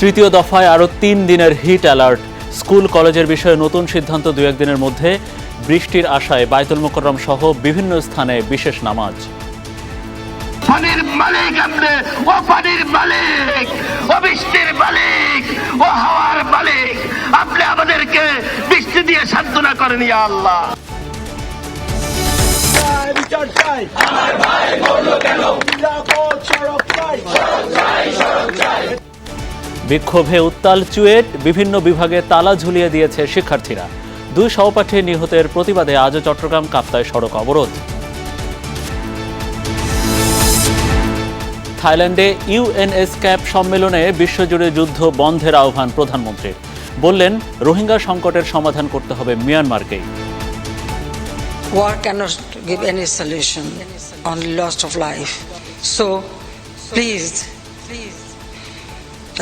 তৃতীয় দফায় আরও ৩ দিনের হিট অ্যালার্ট। স্কুল কলেজের বিষয়ে নতুন সিদ্ধান্ত ২-১ দিনের মধ্যে। বৃষ্টির আশায় বায়তুল মোকাররম সহ বিভিন্ন স্থানে বিশেষ নামাজ। পানির মালিক আপনি, ও পানির মালিক, ও বৃষ্টির মালিক, ও হাওয়ার মালিক, আপনি আমাদেরকে বৃষ্টি দিয়ে সান্ত্বনা করেন ইয়া আল্লাহ। বিক্ষোভে উত্তাল চুয়েট, বিভিন্ন বিভাগে তালা ঝুলিয়ে দিয়েছে শিক্ষার্থীরা। 2 সহপাঠী নিহতের প্রতিবাদে আজও চট্টগ্রাম কাপ্তায় সড়ক অবরোধ। থাইল্যান্ডে ইউএনএসক্যাপ সম্মেলনে বিশ্বজুড়ে যুদ্ধ বন্ধের আহ্বান প্রধানমন্ত্রীর। বললেন, রোহিঙ্গা সংকটের সমাধান করতে হবে মিয়ানমারকেই। War cannot give any solution on loss of life. So, please,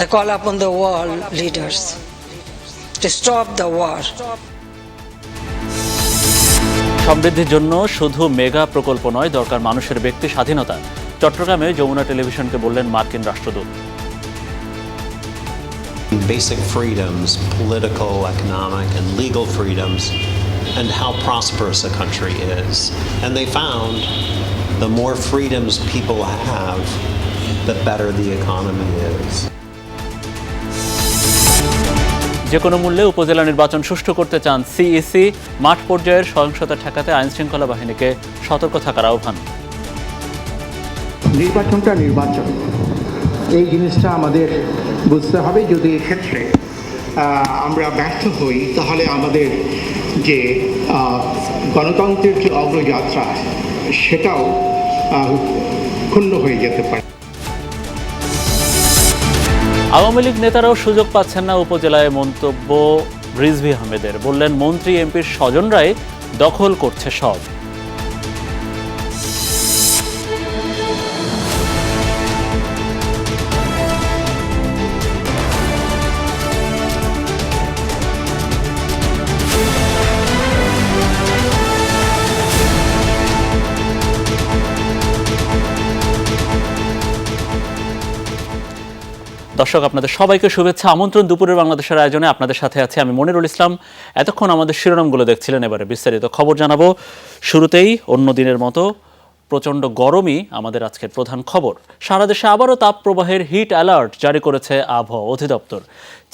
I call upon the world leaders to stop the war. সমৃদ্ধির জন্য শুধু মেগা প্রকল্প নয়, দরকার মানুষের ব্যক্তি স্বাধীনতা। চট্টগ্রামে যমুনা টেলিভিশনকে বললেন মার্কিন রাষ্ট্রদূত। Basic freedoms, political, economic, and legal freedoms, and how prosperous a country is. And they found the more freedoms people have, the better the economy is. যে কোনো মূল্যে উপজেলা নির্বাচন সুষ্ঠু করতে চান সিইসি। মাঠ পর্যায়ের সহিংসতা ঠেকাতে আইনশৃঙ্খলা বাহিনীকে সতর্ক থাকার আহ্বান। নির্বাচনটা নির্বাচন, এই জিনিসটা আমাদের বুঝতে হবে। যদি এক্ষেত্রে আমরা ব্যর্থ হই, তাহলে আমাদের যে গণতন্ত্রের যে অগ্রযাত্রা, সেটাও ক্ষুণ্ণ হয়ে যেতে পারে। আওয়ামী লীগ নেতারাও সুযোগ পাচ্ছেন না উপজেলায়, মন্তব্য রিজভী আহমেদের। বললেন, মন্ত্রী এমপির স্বজনরাই দখল করছে সব। দর্শক, আপনাদের সবাইকে শুভেচ্ছা, আমন্ত্রণ দুপুরের বাংলাদেশের আয়োজনে। আপনাদের সাথে আছি আমি মনিরুল ইসলাম। এতক্ষণ আমাদের শিরোনামগুলো দেখছিলেন, এবারে বিস্তারিত খবর জানাবো। শুরুতেই অন্য দিনের মতো প্রচণ্ড গরমই আমাদের আজকের প্রধান খবর। সারা দেশে আবারও তাপপ্রবাহের হিট অ্যালার্ট জারি করেছে আবহাওয়া অধিদপ্তর।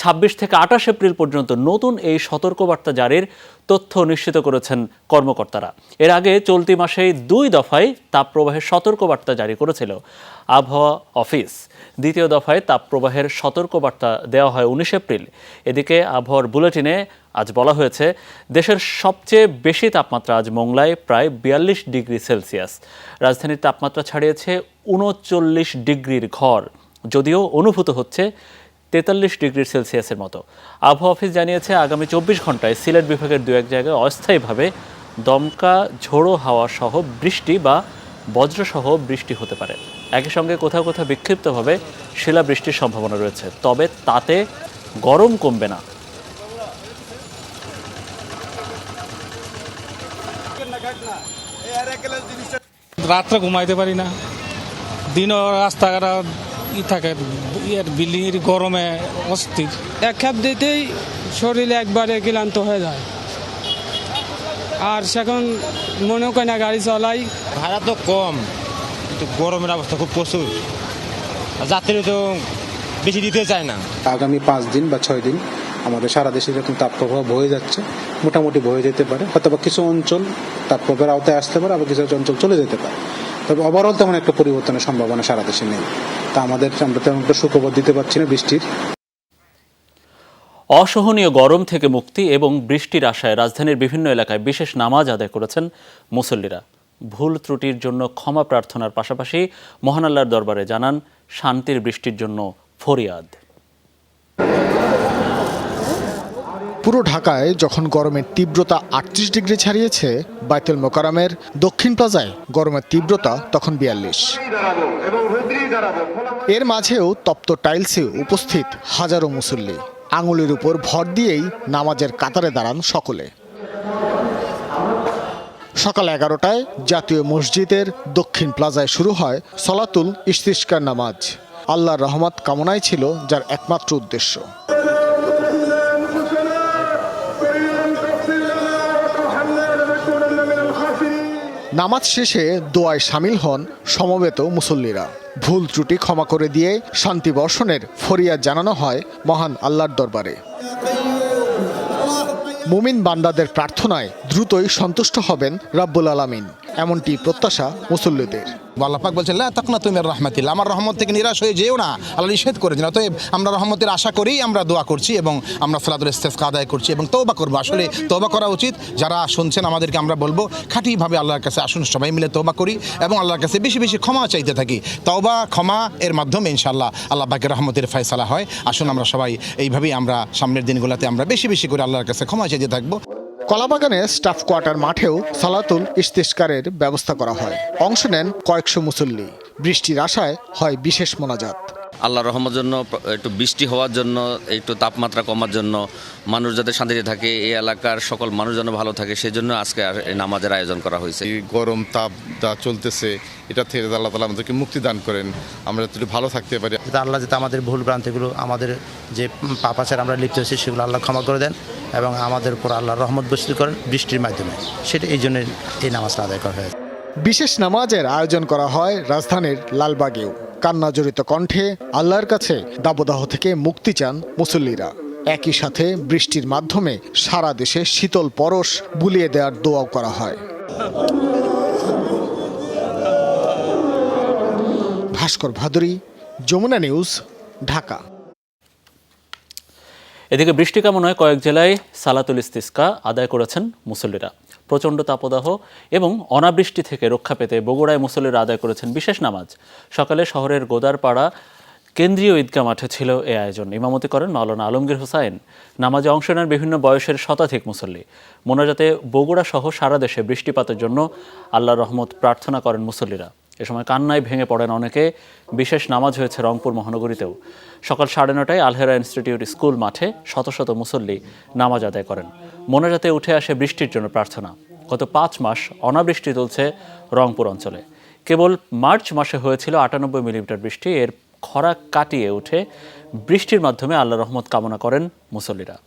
26 থেকে 28 এপ্রিল পর্যন্ত নতুন এই সতর্কবার্তা জারির তথ্য নিশ্চিত করেছেন কর্মকর্তারা। এর আগে চলতি মাসেই 2 দফায় তাপপ্রবাহের সতর্কবার্তা জারি করেছিল আবহাওয়া অফিস। দ্বিতীয় দফায় তাপপ্রবাহের সতর্কবার্তা দেওয়া হয় 19 এপ্রিল। এদিকে আবহাওয়ার বুলেটিনে আজ বলা হয়েছে, দেশের সবচেয়ে বেশি তাপমাত্রা আজ মোংলায় প্রায় 42 ডিগ্রি সেলসিয়াস। রাজধানীর তাপমাত্রা ছাড়িয়েছে 39 ডিগ্রির ঘর, যদিও অনুভূত হচ্ছে 43 ডিগ্রি সেলসিয়াসের মতো। আবহাওয়া অফিস জানিয়েছে, আগামী 24 ঘন্টায় সিলেট বিভাগের 2-1 জায়গায় অস্থায়ীভাবে দমকা ঝোড়ো হাওয়া সহ বৃষ্টি বা বজ্রসহ বৃষ্টি হতে পারে। একই সঙ্গে কোথাও কোথাও বিক্ষিপ্তভাবে শিলাবৃষ্টির সম্ভাবনা রয়েছে, তবে তাতে গরম কমবে না। রাত্রে ঘুমাইতে পারি না, দিনও রাস্তাঘাট থাকে, বিল্ডিংয়ের গরমে অস্থির। এক খেপ দিতেই শরীরে একবারে ক্লান্ত হয়ে যায়, আর সেখন মনেও করে না গাড়ি চলাই। ভাড়া তো কম, কিন্তু গরমের অবস্থা খুব প্রচুর, যাত্রী তো বেশি দিতে চায় না। আগামী 5 দিন বা 6 দিন আমাদের সারা দেশে যখন তাপপ্রবাহ বয়ে যাচ্ছে, মোটামুটি বয়ে যেতে পারে। হয়তো বা কিছু অঞ্চল তাপপ্রবাহের আওতায় আসতে পারে, আবার কিছু অঞ্চল চলে যেতে পারে। তবে ওভারঅল তেমন একটা পরিবর্তনের সম্ভাবনা সারা দেশে নেই। তা আমরা তেমন একটা সুখবর দিতে পারছি না বৃষ্টির। অসহনীয় গরম থেকে মুক্তি এবং বৃষ্টির আশায় রাজধানীর বিভিন্ন এলাকায় বিশেষ নামাজ আদায় করেছেন মুসল্লিরা। ভুল ত্রুটির জন্য ক্ষমা প্রার্থনার পাশাপাশি মহান আল্লাহর দরবারে জানান শান্তির বৃষ্টির জন্য ফরিয়াদ। পুরো ঢাকায় যখন গরমের তীব্রতা 38 ডিগ্রি ছাড়িয়েছে, বায়তুল মোকাররমের দক্ষিণ প্লাজায় গরমের তীব্রতা তখন 42। এর মাঝেও তপ্ত টাইলসে উপস্থিত হাজারো মুসল্লি। আঙুলের উপর ভর দিয়েই নামাজের কাতারে দাঁড়ান সকলে। সকাল 11টায় জাতীয় মসজিদের দক্ষিণ প্লাজায় শুরু হয় সলাতুল ইস্তিসকার নামাজ। আল্লাহর রহমত কামনাই ছিল যার একমাত্র উদ্দেশ্য। নামাজ শেষে দোয়ায় শামিল হন সমবেত মুসল্লিরা। ভুল ত্রুটি ক্ষমা করে দিয়ে শান্তি বর্ষণের ফরিয়াদ জানানো হয় মহান আল্লাহর দরবারে। মুমিন বান্দাদের প্রার্থনায় দ্রুতই সন্তুষ্ট হবেন রাব্বুল আলামিন, এমনটি প্রত্যাশা মুসল্লিদের। আল্লাহ পাক বলছেন লা তাকনাতু মির রাহমাতিল্লাহ, আমার রহমত থেকে নিরাশ হয়ে যেও না, আল্লাহ নিষেধ করেছেন। অতএব আমরা রহমতের আশা করেই আমরা দোয়া করছি এবং আমরা সালাতুল ইস্তিসকা আদায় করছি এবং তওবা করব। আসলে তওবা করা উচিত। যারা শুনছেন আমাদেরকে আমরা বলবো খাঁটিভাবে আল্লাহর কাছে আসুন, সবাই মিলে তওবা করি এবং আল্লাহর কাছে বেশি বেশি ক্ষমা চাইতে থাকি। তওবা ক্ষমা এর মাধ্যমে ইনশাআল্লাহ আল্লাহ পাকের রহমতের ফয়সালা হয়। আসুন আমরা সবাই এইভাবেই আমরা সামনের দিনগুলোতে আমরা বেশি বেশি করে আল্লাহর কাছে ক্ষমা চাইতে থাকবো। কলাবাগানে স্টাফ কোয়ার্টার মাঠেও সালাতুল ইস্তিসকারের ব্যবস্থা করা হয়। অংশ নেন কয়েকশো মুসল্লি। বৃষ্টির আশায় হয় বিশেষ মোনাজাত। আল্লাহর রহমতের জন্য, একটু বৃষ্টি হওয়ার জন্য, একটু তাপমাত্রা কমার জন্য, মানুষ যাতে শান্তিতে থাকে, এই এলাকার সকল মানুষ যেন ভালো থাকে, সেই জন্য আজকে এই নামাজের আয়োজন করা হয়েছে। এই গরম তাপ যা চলতেছে, এটা থেকে আল্লাহ তাআলা আমাদেরকে মুক্তি দান করেন, আমরা একটু ভালো থাকতে পারি। আল্লাহ যাতে আমাদের ভুল ভ্রান্তিগুলো, আমাদের যে পাপাচার আমরা লিপ্ত হয়েছি সেগুলো আল্লাহ ক্ষমা করে দেন এবং আমাদের উপর আল্লাহর রহমত বর্ষিত করেন বৃষ্টির মাধ্যমে। সেটা এই জন্য এই নামাজটা আদায় করা হয়। বিশেষ নামাজের আয়োজন করা হয় রাজধানীর লালবাগেও। কান্না জড়িত কণ্ঠে আল্লাহর কাছে দাবদাহ থেকে মুক্তি চান মুসল্লিরা। একই সাথে বৃষ্টির মাধ্যমে সারা দেশে শীতল পরশ বুলিয়ে দেওয়ার দোয়াও করা হয়। ভাস্কর ভাদুরী, যমুনা নিউজ, ঢাকা। এদিকে বৃষ্টি কামনায় কয়েক জেলায় সালাতুল ইস্তিসকা আদায় করেছেন মুসল্লিরা। প্রচণ্ড তাপদাহ এবং অনাবৃষ্টি থেকে রক্ষা পেতে বগুড়ায় মুসল্লিরা আদায় করেছেন বিশেষ নামাজ। সকালে শহরের গোদারপাড়া কেন্দ্রীয় ঈদগাহ মাঠে ছিল এ আয়োজন। ইমামতি করেন মাওলানা আলমগীর হোসাইন। নামাজে অংশ নেন বিভিন্ন বয়সের শতাধিক মুসল্লি। মোনাজাতে বগুড়া সহ সারা দেশে বৃষ্টিপাতের জন্য আল্লাহর রহমত প্রার্থনা করেন মুসল্লিরা। এ সময় কান্নায় ভেঙে পড়েন অনেকে। বিশেষ নামাজ হয়েছে রংপুর মহানগরীতেও। সকাল 9:30টায় আলহেরা ইনস্টিটিউট স্কুল মাঠে শত শত মুসল্লি নামাজ আদায় করেন। মোনাজাতে উঠে আসে বৃষ্টির জন্য প্রার্থনা। গত 5 মাস অনাবৃষ্টি চলছে রংপুর অঞ্চলে। কেবল মার্চ মাসে হয়েছিল 98 মিলিমিটার বৃষ্টি। এর খরা কাটিয়ে উঠে বৃষ্টির মাধ্যমে আল্লাহর রহমত কামনা করেন মুসল্লিরা।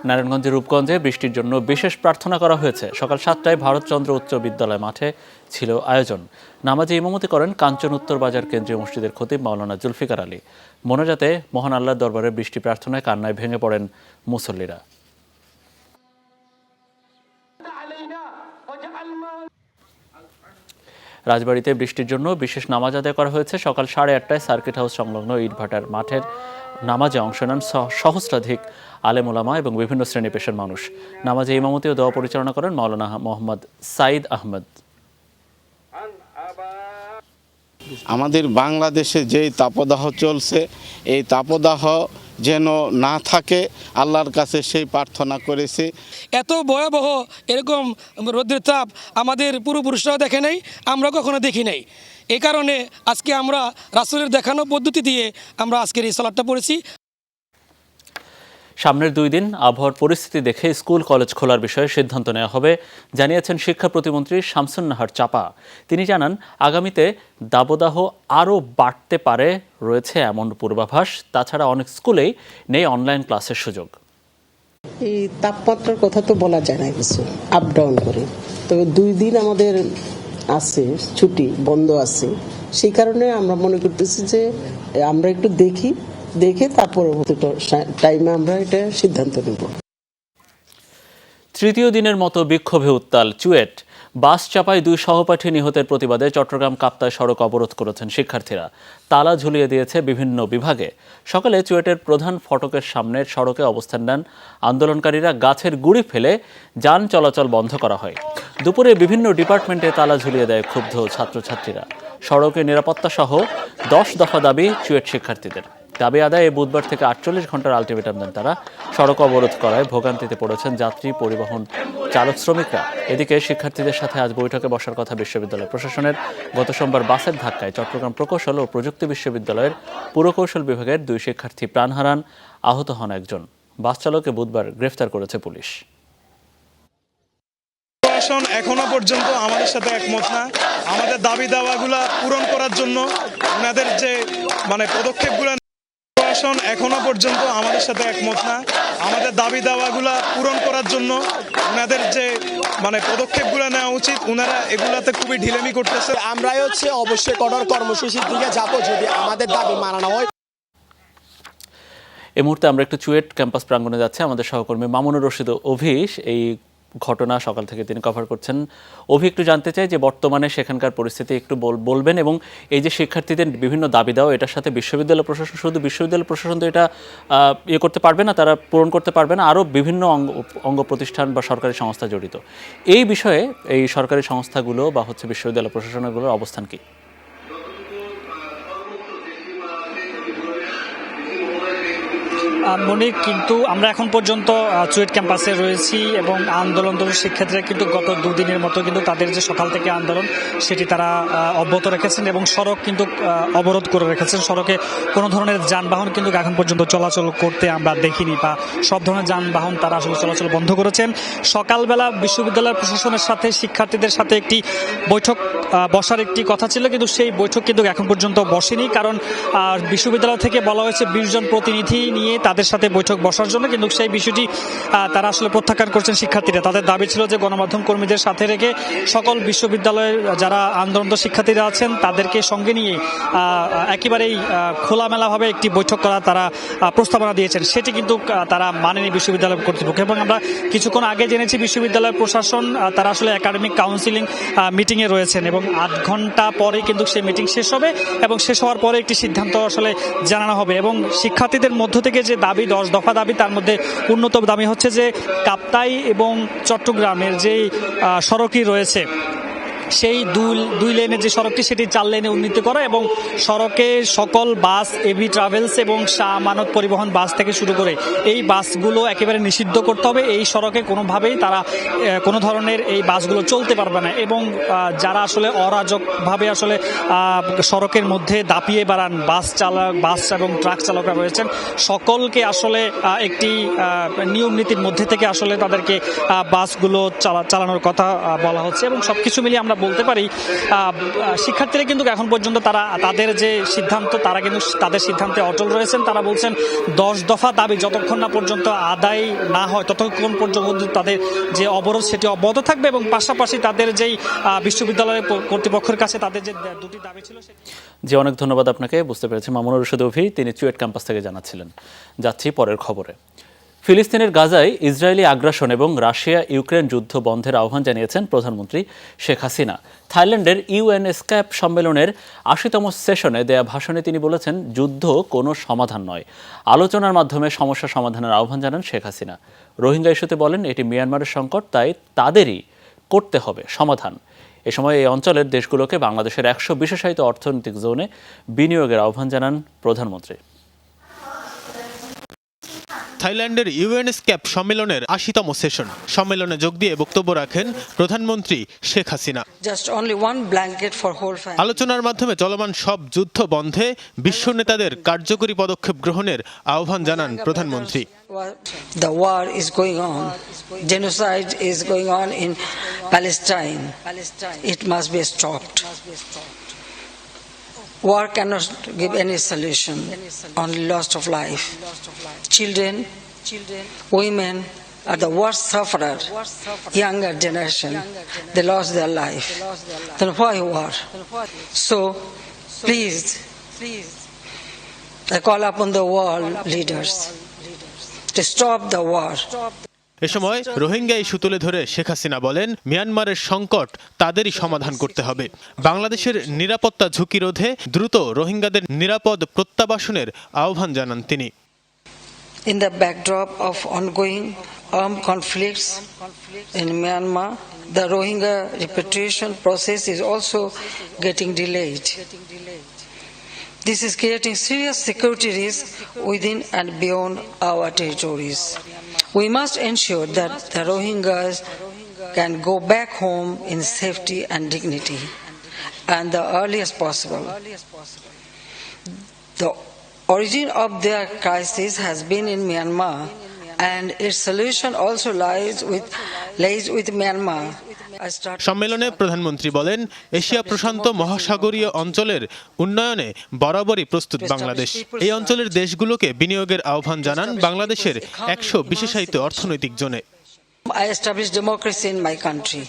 নারায়ণগঞ্জের রূপগঞ্জে বৃষ্টির জন্য বিশেষ প্রার্থনা করা হয়েছে। সকাল 7টায় ভারতচন্দ্র উচ্চ বিদ্যালয় মাঠে ছিল আয়োজন। নামাজে ইমামতি করেন কাঞ্চন উত্তর বাজার কেন্দ্রীয় মসজিদের খতিব মাওলানা জুলফিকার আলী। মোনাজাতে মহান আল্লাহর দরবারে বৃষ্টি প্রার্থনায় কান্নায় ভেঙে পড়েন মুসল্লিরা। রাজবাড়ীতে বৃষ্টির জন্য বিশেষ নামাজ আদায় করা হয়েছে। সকাল 8:30টায় সার্কিট হাউস সংলগ্ন ইটভাটার মাঠের নামাজে অংশ নেন সহস্রাধিক আলেম ওলামা এবং বিভিন্ন শ্রেণী পেশার মানুষ। নামাজে ইমামতি ও দোয়া পরিচালনা করেন মাওলানা মোহাম্মদ সাইদ আহমেদ। আমাদের বাংলাদেশে যেই তাপদাহ চলছে, এই তাপদাহ যেন না থাকে, আল্লাহর কাছে সেই প্রার্থনা করেছি। এত ভয়াবহ এরকম রৌদ্রের তাপ আমাদের পূর্বপুরুষরাও দেখে নাই, আমরা কখনো দেখি নাই। এই কারণে আজকে আমরা রাসূলের দেখানো পদ্ধতি দিয়ে আমরা আজকের এই সালাতটা পড়েছি। সামনের 2 দিন আবহাওয়ার পরিস্থিতি দেখে স্কুল কলেজ খোলার বিষয়ে সিদ্ধান্ত নেওয়া হবে জানিয়েছেন শিক্ষা প্রতিমন্ত্রী শামসুন নাহার চাপা। তিনি জানান, আগামীতে দাবদাহ আরও বাড়তে পারে রয়েছে এমন পূর্বাভাস। তাছাড়া অনেক স্কুলেই নেই অনলাইন ক্লাসের সুযোগ। এই তাপমাত্রার কথা তো বলা যায় না, কিছু আপ ডাউন করে, তবে 2 দিন আমাদের আছে ছুটি, বন্ধ আছে। সেই কারণে আমরা মনে করতেছি যে আমরা একটু দেখে তারপর টাইমে আমরা এটা সিদ্ধান্ত নেব। তৃতীয় দিনের মতো বিক্ষোভে উত্তাল চুয়েট। বাস চাপায় 2 সহপাঠী নিহতের প্রতিবাদে চট্টগ্রাম কাপ্তাই সড়ক অবরোধ করেছেন শিক্ষার্থীরা। তালা ঝুলিয়ে দিয়েছে বিভিন্ন বিভাগে। সকালে চুয়েটের প্রধান ফটকের সামনের সড়কে অবস্থান নেন আন্দোলনকারীরা। গাছের গুঁড়ি ফেলে যান চলাচল বন্ধ করা হয়। দুপুরে বিভিন্ন ডিপার্টমেন্টে তালা ঝুলিয়ে দেয় ক্ষুব্ধ ছাত্রছাত্রীরা। সড়কে নিরাপত্তা সহ 10 দফা দাবি চুয়েট শিক্ষার্থীদের। দাবি আদায়ে বুধবার থেকে 48 ঘন্টার আলটিমেটাম দেন তারা। সড়ক অবরোধ করায় ভোগান্তিতে পড়েছেন যাত্রী পরিবহন চালক শ্রমিকরা। এদিকে শিক্ষার্থীদের সাথে আজ বৈঠকে বসার কথা বিশ্ববিদ্যালয় প্রশাসনের। গত সোমবার বাসের ধাক্কায় চট্টগ্রাম প্রকৌশল ও প্রযুক্তি বিশ্ববিদ্যালয়ের পুরকৌশল বিভাগের 2 শিক্ষার্থী প্রাণ হারান, আহত হন একজন। বাস চালককে বুধবার গ্রেফতার করেছে পুলিশ। প্রশাসন এখনো পর্যন্ত আমাদের সাথে একমত না। আমাদের দাবি দাওয়াগুলা পূরণ করার জন্য ওনাদের যে পদক্ষেপগুলো, প্রশাসন এখনো পর্যন্ত আমাদের সাথে একমত না। আমাদের দাবি দাওয়াগুলা পূরণ করার জন্য ওনাদের যে পদক্ষেপগুলো নেওয়া উচিত, ওনারা এগুলাতে খুবই ঢিলেমি করতেছে। আমরাই অবশ্যই কঠোর কর্মসূচির দিকে যাবো যদি আমাদের দাবি মানানো হয়। এই মুহূর্তে আমরা একটু চুয়েট ক্যাম্পাস প্রাঙ্গণে যাচ্ছি। আমাদের সহকর্মী মামুনুর রশিদ অভিষ এই ঘটনা সকাল থেকে তিনি কভার করছেন। অভি, একটু জানতে চাই যে বর্তমানে সেখানকার পরিস্থিতি একটু বলবেন, এবং এই যে শিক্ষার্থীদের বিভিন্ন দাবি দেওয়া, এটার সাথে বিশ্ববিদ্যালয় প্রশাসন, শুধু বিশ্ববিদ্যালয় প্রশাসন তো এটা করতে পারবে না, তারা পূরণ করতে পারবে না, আরও বিভিন্ন অঙ্গ প্রতিষ্ঠান বা সরকারি সংস্থা জড়িত। এই বিষয়ে এই সরকারি সংস্থাগুলো বা বিশ্ববিদ্যালয় প্রশাসনগুলোর অবস্থান কি? মনির, কিন্তু আমরা এখন পর্যন্ত চুয়েট ক্যাম্পাসে রয়েছি এবং আন্দোলনরত শিক্ষার্থীরা কিন্তু গত দুদিনের মতো কিন্তু তাদের যে সকাল থেকে আন্দোলন সেটি তারা অব্যাহত রেখেছেন এবং সড়ক কিন্তু অবরোধ করে রেখেছেন। সড়কে কোনো ধরনের যানবাহন কিন্তু এখন পর্যন্ত চলাচল করতে আমরা দেখিনি, বা সব ধরনের যানবাহন তারা আসলে চলাচল বন্ধ করেছেন। সকালবেলা বিশ্ববিদ্যালয় প্রশাসনের সাথে শিক্ষার্থীদের সাথে একটি বৈঠক বসার একটি কথা ছিল, কিন্তু সেই বৈঠক কিন্তু এখন পর্যন্ত বসেনি, কারণ বিশ্ববিদ্যালয় থেকে বলা হয়েছে 20 জন প্রতিনিধি নিয়ে তাদের সাথে বৈঠক বসার জন্য, কিন্তু সেই বিষয়টি তারা আসলে প্রত্যাখ্যান করছেন শিক্ষার্থীরা। তাদের দাবি ছিল যে গণমাধ্যম কর্মীদের সাথে রেখে সকল বিশ্ববিদ্যালয়ের যারা আন্দোলনরত শিক্ষার্থীরা আছেন তাদেরকে সঙ্গে নিয়ে একেবারেই খোলামেলাভাবে একটি বৈঠক করা তারা প্রস্তাবনা দিয়েছেন। সেটি কিন্তু তারা মানেনি বিশ্ববিদ্যালয় কর্তৃপক্ষ। এবং আমরা কিছুক্ষণ আগে জেনেছি বিশ্ববিদ্যালয় প্রশাসন তারা আসলে একাডেমিক কাউন্সিলিং মিটিংয়ে রয়েছেন এবং 8 ঘন্টা পরে কিন্তু সেই মিটিং শেষ হবে এবং শেষ হওয়ার পরে একটি সিদ্ধান্ত আসলে জানানো হবে। এবং শিক্ষার্থীদের মধ্য থেকে যে দাবি 10 দফা দাবি, তার মধ্যে অন্যতম দাবি হচ্ছে যে কাপ্তাই এবং চট্টগ্রামের যে সড়কটি রয়েছে সেই দুই লেনের যে সড়কটি সেটি 4 লেনে উন্নীত করা এবং সড়কে সকল বাস, এবি ট্রাভেলস এবং শাহ আমানত পরিবহন বাস থেকে শুরু করে এই বাসগুলো একেবারে নিষিদ্ধ করতে হবে। এই সড়কে কোনোভাবেই তারা কোনো ধরনের এই বাসগুলো চলতে পারবে না এবং যারা আসলে অরাজকভাবে আসলে সড়কের মধ্যে দাপিয়ে বেড়ান বাস এবং ট্রাক চালকরা রয়েছেন, সকলকে আসলে একটি নিয়ম নীতির মধ্যে থেকে আসলে তাদেরকে বাসগুলো চালানোর কথা বলা হচ্ছে। এবং সবকিছু মিলিয়ে আমরা বলতে পারি শিক্ষার্থীরা কিন্তু এখন পর্যন্ত তারা তাদের যে সিদ্ধান্ত তারা কিন্তু তাদের সিদ্ধান্তে অটল রয়েছেন। তারা বলছেন 10 দফা দাবি যতক্ষণ না পর্যন্ত আদায় না হয় ততক্ষণ পর্যন্ত তাদের যে অবরোধ সেটি অব্যাহত থাকবে এবং পাশাপাশি তাদের যেই বিশ্ববিদ্যালয়ের কর্তৃপক্ষের কাছে তাদের যে 2টি দাবি ছিল। জি, অনেক ধন্যবাদ আপনাকে। বুঝতে পেরেছি মামুনুর রশিদ অভি, তিনি চুয়েট ক্যাম্পাস থেকে জানাচ্ছিলেন। যাচ্ছি পরের খবরে। ফিলিস্তিনের গাজায় ইসরায়েলি আগ্রাসন এবং রাশিয়া ইউক্রেন যুদ্ধ বন্ধের আহ্বান জানিয়েছেন প্রধানমন্ত্রী শেখ হাসিনা। থাইল্যান্ডের ইউএনএসক্যাপ সম্মেলনের 80তম সেশনে দেয়া ভাষণে তিনি বলেছেন, যুদ্ধ কোনো সমাধান নয়, আলোচনার মাধ্যমে সমস্যা সমাধানের আহ্বান জানান শেখ হাসিনা। রোহিঙ্গা ইস্যুতে বলেন, এটি মিয়ানমারের সংকট, তাই তাদেরই করতে হবে সমাধান। এ সময় এই অঞ্চলের দেশগুলোকে বাংলাদেশের 100 বিশেষায়িত অর্থনৈতিক জোনে বিনিয়োগের আহ্বান জানান প্রধানমন্ত্রী। থাইল্যান্ডের ইউএনএসক্যাপ সম্মেলনের 80তম সেশন। সম্মেলনে যোগ দিয়ে বক্তব্য রাখেন প্রধানমন্ত্রী শেখ হাসিনা। আলোচনার মাধ্যমে চলমান সব যুদ্ধ বন্ধে বিশ্ব নেতাদের কার্যকরী পদক্ষেপ গ্রহণের আহ্বান জানান প্রধানমন্ত্রী। The war is going on. Genocide is going on in Palestine. It must be stopped. War cannot give any solution, only loss of life. Children, women are the worst sufferer. Younger generation, they lost their life. Then why war? So, please, I call upon the world leaders to stop the war. এ সময় Rohingya issue তুলে ধরে শেখ হাসিনা বলেন, মিয়ানমারের সংকট তাদেরই সমাধান করতে হবে। বাংলাদেশের নিরাপত্তা ঝুঁকি রোধে দ্রুত রোহিঙ্গাদের নিরাপদ প্রত্যাবাসনের আহ্বান জানান তিনি। In the backdrop of ongoing armed conflicts in Myanmar, the Rohingya repatriation process is also getting delayed. This is creating serious security risks within and beyond our territories. We must ensure that the Rohingyas can go back home in safety and dignity, and the earliest possible. The origin of their crisis has been in Myanmar, and its solution also lies with Myanmar. সম্মেলনে প্রধানমন্ত্রী বলেন, Asia প্রশান্ত মহাসাগরীয় অঞ্চলের উন্নয়নে বরাবরই প্রস্তুত বাংলাদেশ। এই অঞ্চলের দেশগুলোকে বিনিয়োগের আহ্বান জানান বাংলাদেশের 100 বিশেষায়িত অর্থনৈতিক জোনে। I established democracy in my country.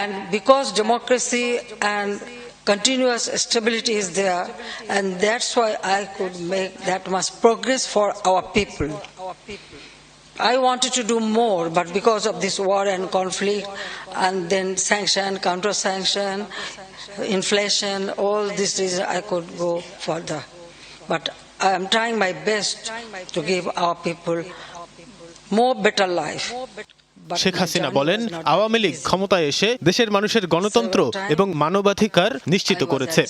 And because democracy and continuous stability is there, and that's why I could make that much progress for our people. I wanted to do more, but because of this war and conflict, and then sanction, counter-sanction, inflation, all these reasons, I could go further. But I am trying my best to give our people more better life. Sheikh Hasina বলেন, আওয়ামী লীগ ক্ষমতায় এসে দেশের মানুষের গণতন্ত্র এবং মানবাধিকার নিশ্চিত করেছে।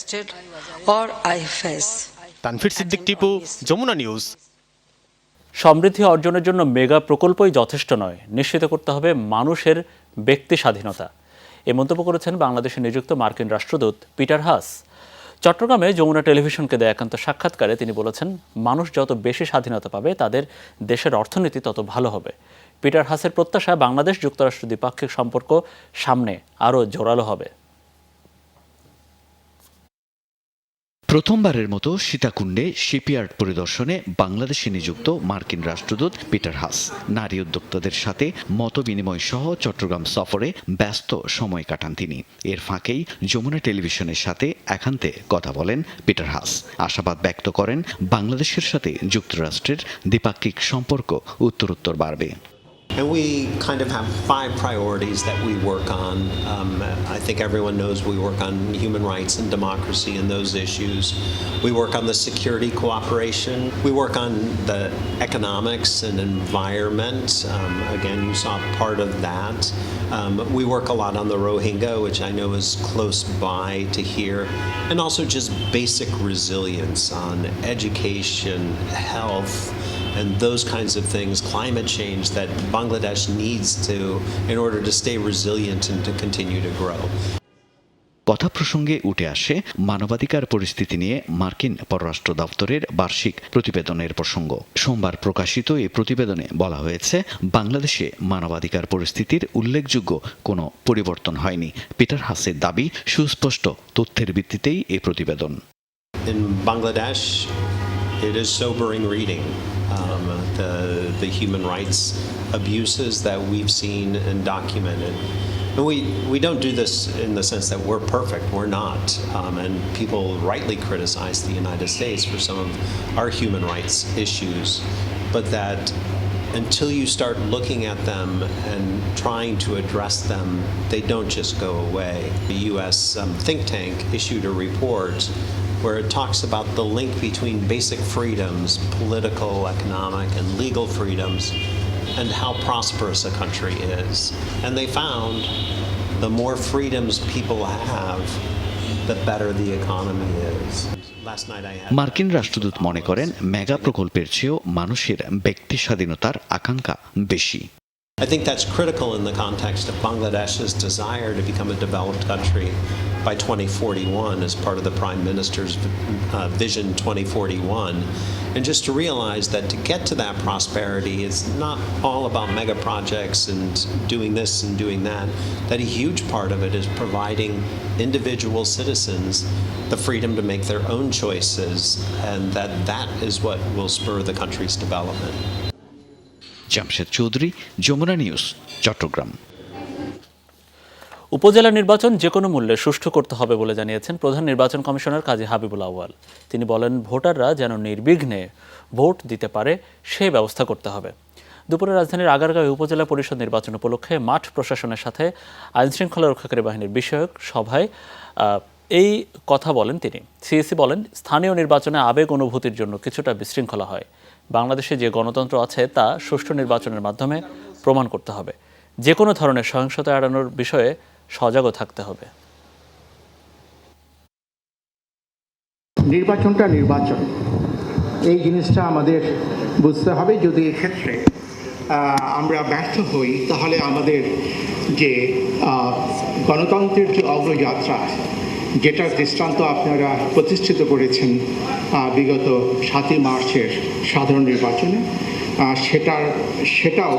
তানভীর সিদ্দিক টিপু, যমুনা নিউজ। সমৃদ্ধি অর্জনের জন্য মেগা প্রকল্পই যথেষ্ট নয়, নিশ্চিত করতে হবে মানুষের ব্যক্তি স্বাধীনতা। এ মন্তব্য করেছেন বাংলাদেশে নিযুক্ত মার্কিন রাষ্ট্রদূত পিটার হাস। চট্টগ্রামে যমুনা টেলিভিশনকে দেয়া একান্ত সাক্ষাৎকারে তিনি বলেছেন, মানুষ যত বেশি স্বাধীনতা পাবে তাদের দেশের অর্থনীতি তত ভালো হবে। পিটার হাসের প্রত্যাশা, বাংলাদেশ যুক্তরাষ্ট্র দ্বিপাক্ষিক সম্পর্ক সামনে আরও জোরালো হবে। প্রথমবারের মতো সীতাকুণ্ডে শিপইয়ার্ড পরিদর্শনে বাংলাদেশে নিযুক্ত মার্কিন রাষ্ট্রদূত পিটার হাস নারী উদ্যোক্তাদের সাথে মতবিনিময় সহ চট্টগ্রাম সফরে ব্যস্ত সময় কাটান তিনি। এর ফাঁকেই যমুনা টেলিভিশনের সাথে একান্তে কথা বলেন পিটার হাস। আশাবাদ ব্যক্ত করেন বাংলাদেশের সাথে যুক্তরাষ্ট্রের দ্বিপাক্ষিক সম্পর্ক উত্তরোত্তর বাড়বে। And we kind of have 5 priorities that we work on. I think everyone knows we work on human rights and democracy and those issues. We work on the security cooperation. We work on the economics and environment. Again, you saw part of that. We work a lot on the Rohingya, which I know is close by to here. And also just basic resilience on education, health, and those kinds of things, climate change that Bangladesh needs to in order to stay resilient and to continue to grow. কথা প্রসঙ্গে উঠে আসে মানবাধিকার পরিস্থিতি নিয়ে মার্কিন পররাষ্ট্র দপ্তরের বার্ষিক প্রতিবেদনের প্রসঙ্গ। সোমবার প্রকাশিত এই প্রতিবেদনে বলা হয়েছে, বাংলাদেশে মানবাধিকার পরিস্থিতির উল্লেখযোগ্য কোনো পরিবর্তন হয়নি। পিটার হাসের দাবি, সুস্পষ্ট তথ্যের ভিত্তিতেই এই প্রতিবেদন। In Bangladesh, it is sobering reading. The human rights abuses that we've seen and documented. And we don't do this in the sense that we're perfect. We're not. And people rightly criticize the United States for some of our human rights issues. But that until you start looking at them and trying to address them, they don't just go away. The U.S. Think tank issued a report where it talks about the link between basic freedoms, political, economic, and legal freedoms, and how prosperous a country is. And they found the more freedoms people have, the better the economy is. Last night I had মার্কিন রাষ্ট্রদূত মনে করেন, mega প্রকল্পের চেয়েও মানুষের ব্যক্তি স্বাধীনতার আকাঙ্ক্ষা বেশি। I think that's critical in the context of Bangladesh's desire to become a developed country by 2041 as part of the Prime Minister's Vision 2041. And just to realize that to get to that prosperity, it's not all about mega projects and doing this and doing that, that a huge part of it is providing individual citizens the freedom to make their own choices, and that is what will spur the country's development. Jamshed Chowdhury, Jamuna news, Chattogram. উপজেলা নির্বাচন যে কোনো মূল্যে সুষ্ঠু করতে হবে বলে জানিয়েছেন প্রধান নির্বাচন কমিশনার কাজী হাবিবুল আউয়াল। তিনি বলেন, ভোটাররা যেন নির্বিঘ্নে ভোট দিতে পারে সেই ব্যবস্থা করতে হবে। দুপুরে রাজধানীর আগারগাঁও উপজেলা পরিষদ নির্বাচন উপলক্ষে মাঠ প্রশাসনের সাথে আইনশৃঙ্খলা রক্ষাকারী বাহিনীর বিষয়ক সভায় এই কথা বলেন তিনি। সিএসি বলেন, স্থানীয় নির্বাচনে আবেগ অনুভূতির জন্য কিছুটা বিশৃঙ্খলা হয়। বাংলাদেশে যে গণতন্ত্র আছে তা সুষ্ঠু নির্বাচনের মাধ্যমে প্রমাণ করতে হবে। যে কোনো ধরনের সহিংসতা এড়ানোর বিষয়ে সজাগও থাকতে হবে। নির্বাচনটা নির্বাচন, এই জিনিসটা আমাদের বুঝতে হবে। যদি এক্ষেত্রে আমরা ব্যর্থ হই, তাহলে আমাদের যে গণতন্ত্রের যে অগ্রযাত্রা, যেটার দৃষ্টান্ত আপনারা প্রতিষ্ঠিত করেছেন বিগত 7ই মার্চের সাধারণ নির্বাচনে, সেটাও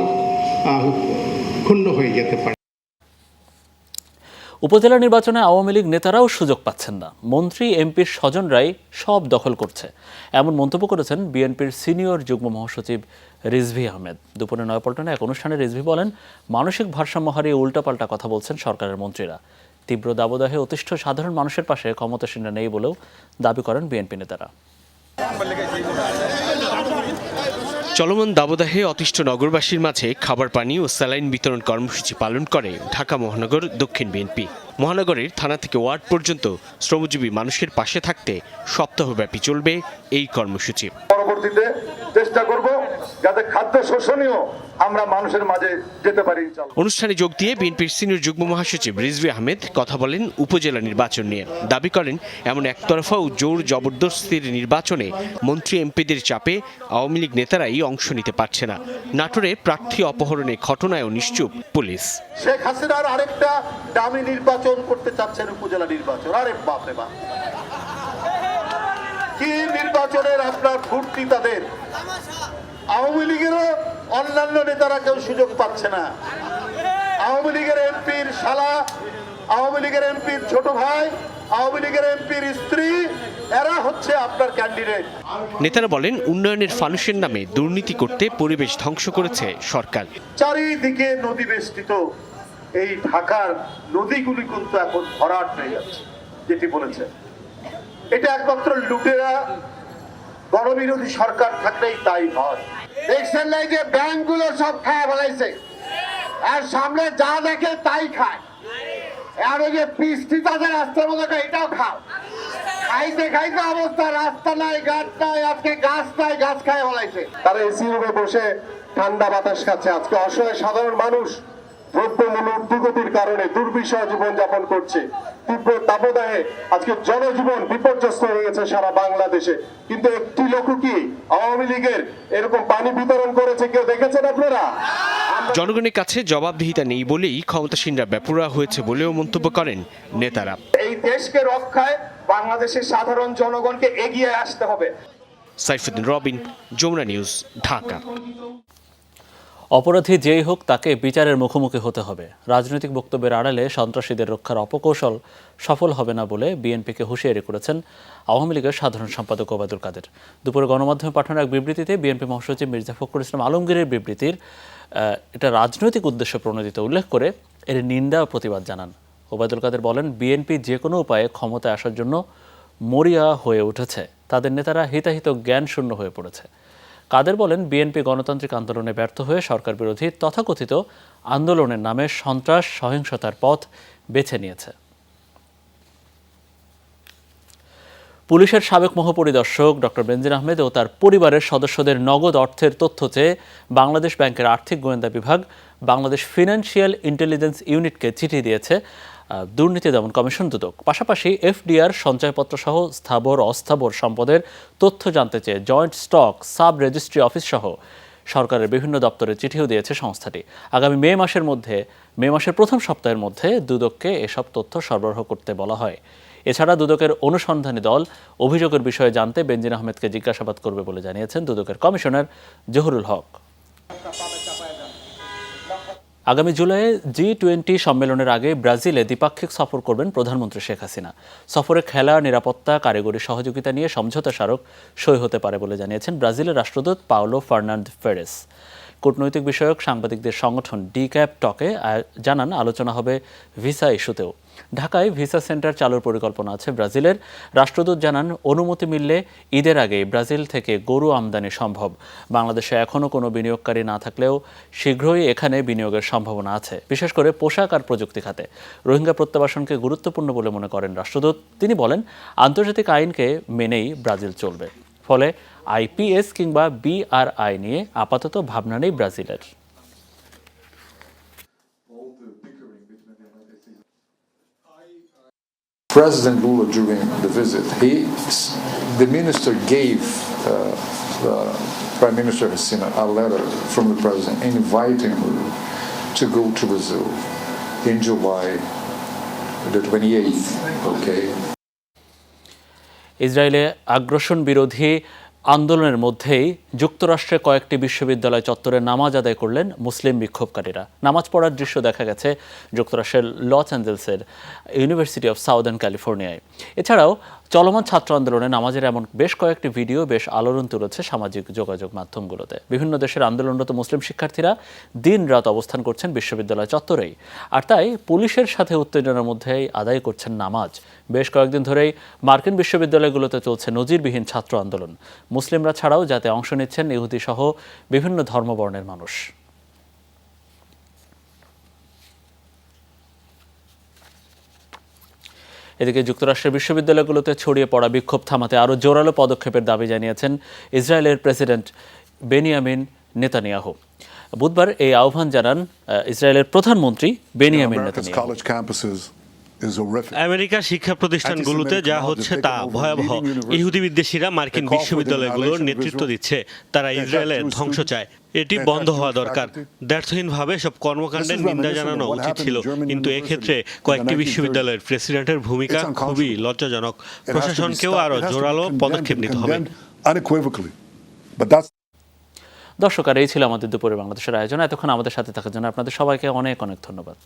ক্ষুণ্ণ হয়ে যেতে পারে। উপজেলা নির্বাচনে আওয়ামী লীগ নেতারাও সুযোগ পাচ্ছেন না, মন্ত্রী এমপির স্বজনরাই সব দখল করছে, এমন মন্তব্য করেছেন বিএনপির সিনিয়র যুগ্ম মহাসচিব রিজভী আহমেদ। দুপুরে নয়াপল্টনে এক অনুষ্ঠানে রিজভী বলেন, মানসিক ভারসাম্য হারিয়ে উল্টাপাল্টা কথা বলছেন সরকারের মন্ত্রীরা। তীব্র দাবদাহে অতিষ্ঠ সাধারণ মানুষের পাশে ক্ষমতাসীনরা নেই বলেও দাবি করেন বিএনপি নেতারা। চলমান দাবদাহে অতিষ্ঠ নগরবাসীর মাঝে খাবার পানি ও স্যালাইন বিতরণ কর্মসূচি পালন করে ঢাকা মহানগর দক্ষিণ বিএনপি। মহানগরের থানা থেকে ওয়ার্ড পর্যন্ত শ্রমজীবী মানুষের পাশে থাকতে সপ্তাহব্যাপী চলবে এই কর্মসূচি। পরবর্তীতে চেষ্টা করব যাতে খাদ্য শোষণীয় আমরা মানুষের মাঝে যেতে পারি। অনুষ্ঠানে যোগ দিয়ে বিএনপির সিনিয়র যুগ্ম মহাসচিব রিজভী আহমেদ কথা বলেন উপজেলা নির্বাচন নিয়ে। দাবি করেন, এমন একতরফা ও জোর জবরদস্তির নির্বাচনে মন্ত্রী এমপিদের চাপে আওয়ামী লীগ নেতারাই অংশ নিতে পারছে না। নাটোরে প্রার্থী অপহরণের ঘটনায়ও নিশ্চুপ পুলিশ। শেখ হাসিনার আরেকটা দামি নির্বাচন করতে চাচ্ছেন উপজেলা নির্বাচন। আরে বাপ রে বাপ, কি নির্বাচনের আপনার ফুর্তি তাদের। আওয়ামী লীগেরও অন্যান্য নেতারা কেউ সুযোগ পাচ্ছে না। আওয়ামী লীগের এমপির শালা, আওয়ামী লীগের এমপির ছোট ভাই, আওয়ামী লীগের এমপির স্ত্রী, এরা হচ্ছে আপনার ক্যান্ডিডেট। নেতারা বলেন, উন্নয়নের ফানুসের নামে দুর্নীতি করতে পরিবেশ ধ্বংস করেছে সরকার। চারিদিকে নদী বেষ্টিত এই ঢাকার নদীগুলি কিন্তু এখন ভরাট হয়ে যাচ্ছে। যেটি বলেছে, এটা একমাত্র লুটেরা গণবিরোধী সরকার থাকলেই তাই হয়। দেখছেন না যে ব্যাংকগুলো সব খায় ফেলাইছে, আর সামনে যা দেখে তাই খায়। আর ওই যে পিস্তি তাদের রাস্তার মধ্যে এটাও খাও, খাইতে খাইতে অবস্থা, রাস্তা নাই, গাছ নাই, আজকে গাছ নাই, গাছ খায় ফেলাইছে। তারা এসি রুমে বসে ঠান্ডা বাতাস খাচ্ছে। আজকে অসহায় সাধারণ মানুষ দ্রব্যমূল্য ঊর্ধ্বগতির কারণে দুর্বিষহ জীবনযাপন করছে। তীব্র দাবদাহে আজকে জনজীবন বিপর্যস্ত হয়ে গেছে সারা বাংলাদেশে। কিন্তু একটি লোক কি আওয়ামী লীগের এরকম পানি বিতরণ করেছে কেউ দেখেছেন আপনারা? জনগণের কাছে জবাবদিহিতা নেই বলেই ক্ষমতাসীনরা বেপরোয়া হয়েছে বলেও মন্তব্য করেন নেতারা। এই দেশকে রক্ষায় বাংলাদেশের সাধারণ জনগণকে এগিয়ে আসতে হবে। সাইফুদ্দিন রবিন, যমুনা নিউজ, ঢাকা। অপরাধী যেই হোক তাকে বিচারের মুখোমুখি হতে হবে। রাজনৈতিক বক্তব্যের আড়ালে সন্ত্রাসীদের রক্ষার অপকৌশল সফল হবে না বলে বিএনপিকে হুঁশিয়ারি করেছেন আওয়ামী লীগের সাধারণ সম্পাদক ওবায়দুল কাদের। দুপুরে গণমাধ্যমে পাঠানো এক বিবৃতিতে বিএনপি মহাসচিব মির্জা ফখরুল ইসলাম আলমগীরের বিবৃতির এটা রাজনৈতিক উদ্দেশ্য প্রণোদিত উল্লেখ করে এর নিন্দা ও প্রতিবাদ জানান। ওবায়দুল কাদের বলেন, বিএনপি যে কোনো উপায়ে ক্ষমতায় আসার জন্য মরিয়া হয়ে উঠেছে, তাদের নেতারা হিতাহিত জ্ঞান শূন্য হয়ে পড়েছে। কাদের বলেন, বিএনপি গণতান্ত্রিক আন্দোলনে ব্যর্থ হয়ে সরকার বিরোধী তথাকথিত আন্দোলনের নামে সন্ত্রাস সহিংসতার পথ বেছে নিয়েছে। পুলিশের সাবেক মহাপরিদর্শক ডক্টর বেনজির আহমেদ ও তার পরিবারের সদস্যদের নগদ অর্থের তথ্য চেয়ে বাংলাদেশ ব্যাংকের আর্থিক গোয়েন্দা বিভাগ বাংলাদেশ ফিনান্সিয়াল ইন্টেলিজেন্স ইউনিটকে চিঠি দিয়েছে দুর্নীতি দমন কমিশন দুদক। পাশাপাশি এফডিআর সঞ্চয়পত্র সহ স্থাবর অস্থাবর সম্পদের তথ্য জানতে চেয়ে joint stock sub registry office সহ সরকারের বিভিন্ন দপ্তরে চিঠিও দিয়েছে সংস্থাটি। আগামী মে মাসের প্রথম সপ্তাহের মধ্যে দুদককে এসব তথ্য সরবরাহ করতে বলা হয়। এছাড়া দুদকের অনুসন্ধানী দল অভিযোগের বিষয়ে জানতে বেনজির আহমেদকে জিজ্ঞাসাবাদ করবে বলে জানিয়েছেন দুদকের কমিশনার জহুরুল হক। আগামী জুলাইয়ে G20 সম্মেলনের আগে ব্রাজিলে দ্বিপাক্ষিক সফর করবেন প্রধানমন্ত্রী শেখ হাসিনা। সফরে খেলা, নিরাপত্তা, কারিগরি সহযোগিতা নিয়ে সমঝোতা স্মারক সই হতে পারে বলে জানিয়েছেন ব্রাজিলের রাষ্ট্রদূত পাওলো ফার্নান্দেজ ফেরেস। কূটনৈতিক বিষয়ক সাংবাদিকদের সংগঠন ডিক্যাপ টকে জানান, আলোচনা হবে ভিসা ইস্যুতেও। ঢাকায় ভিসা সেন্টার চালুর পরিকল্পনা আছে ব্রাজিলের। রাষ্ট্রদূত জানান, অনুমতি মিললে ঈদের আগেই ব্রাজিল থেকে গরু আমদানি সম্ভব। বাংলাদেশে এখনও কোনো বিনিয়োগকারী না থাকলেও শীঘ্রই এখানে বিনিয়োগের সম্ভাবনা আছে, বিশেষ করে পোশাক আর প্রযুক্তি খাতে। রোহিঙ্গা প্রত্যাবাসনকে গুরুত্বপূর্ণ বলে মনে করেন রাষ্ট্রদূত। তিনি বলেন, আন্তর্জাতিক আইনকে মেনেই ব্রাজিল চলবে, ফলে আইপিএস কিংবা বিআরআই নিয়ে আপাতত ভাবনা নেই ব্রাজিলের। President Lula, during the visit, the minister gave Prime Minister Hassina a letter from the president inviting her to go to Brazil in July the 28th. Okay. ইসরায়েলে আগ্রাসন বিরোধী আন্দোলনের মধ্যেই যুক্তরাষ্ট্রের কয়েকটি বিশ্ববিদ্যালয় চত্বরে নামাজ আদায় করলেন মুসলিম বিক্ষোভকারীরা। নামাজ পড়ার দৃশ্য দেখা গেছে যুক্তরাষ্ট্রের লস অ্যাঞ্জেলসের ইউনিভার্সিটি অফ সাউদার্ন ক্যালিফোর্নিয়ায়। এছাড়াও চলমান ছাত্র আন্দোলনে নামাজের এমন বেশ কয়েকটি ভিডিও বেশ আলোড়ন তুলেছে সামাজিক যোগাযোগ মাধ্যমগুলোতে। বিভিন্ন দেশের আন্দোলনরত মুসলিম শিক্ষার্থীরা দিন-রাত অবস্থান করছেন বিশ্ববিদ্যালয় চত্বরেই, আর তাই পুলিশের সাথে উত্তেজনার মধ্যেই আদায় করছেন নামাজ। বেশ কয়েকদিন ধরেই মার্কিন বিশ্ববিদ্যালয়গুলোতে চলছে নজিরবিহীন ছাত্র আন্দোলন। মুসলিমরা ছাড়াও যাতে অংশ নিচ্ছেন ইহুদি সহ বিভিন্ন ধর্মবর্ণের মানুষ। এদিকে যুক্তরাষ্ট্রের বিশ্ববিদ্যালয়গুলোতে ছড়িয়ে পড়া বিক্ষোভ থামাতে আরও জোরালো পদক্ষেপের দাবি জানিয়েছেন ইসরায়েলের প্রেসিডেন্ট বেনিয়ামিন নেতানিয়াহু। বুধবার এই আহ্বান জানান ইসরায়েলের প্রধানমন্ত্রী বেনিয়ামিন নেতানিয়াহু। আমেরিকার শিক্ষা প্রতিষ্ঠানগুলোতে যা হচ্ছে তা ভয়াবহ। ইহুদি বিদ্বেষীরা মার্কিন বিশ্ববিদ্যালয়গুলোর নেতৃত্ব দিচ্ছে, তারা ইসরায়েলের ধ্বংস চায়। এটি বন্ধ হওয়া দরকার। ব্যর্থহীনভাবে সব কর্মকাণ্ডের নিন্দা জানানো উচিত ছিল, কিন্তু এক্ষেত্রে কয়েকটি বিশ্ববিদ্যালয়ের প্রেসিডেন্টের ভূমিকা খুবই লজ্জাজনক। প্রশাসনকেও আরও জোরালো পদক্ষেপ নিতে হবে। দর্শক, আর এই ছিল আমাদের দুপুরে বাংলাদেশের আয়োজন। এতক্ষণ আমাদের সাথে থাকার জন্য আপনাদের সবাইকে অনেক অনেক ধন্যবাদ।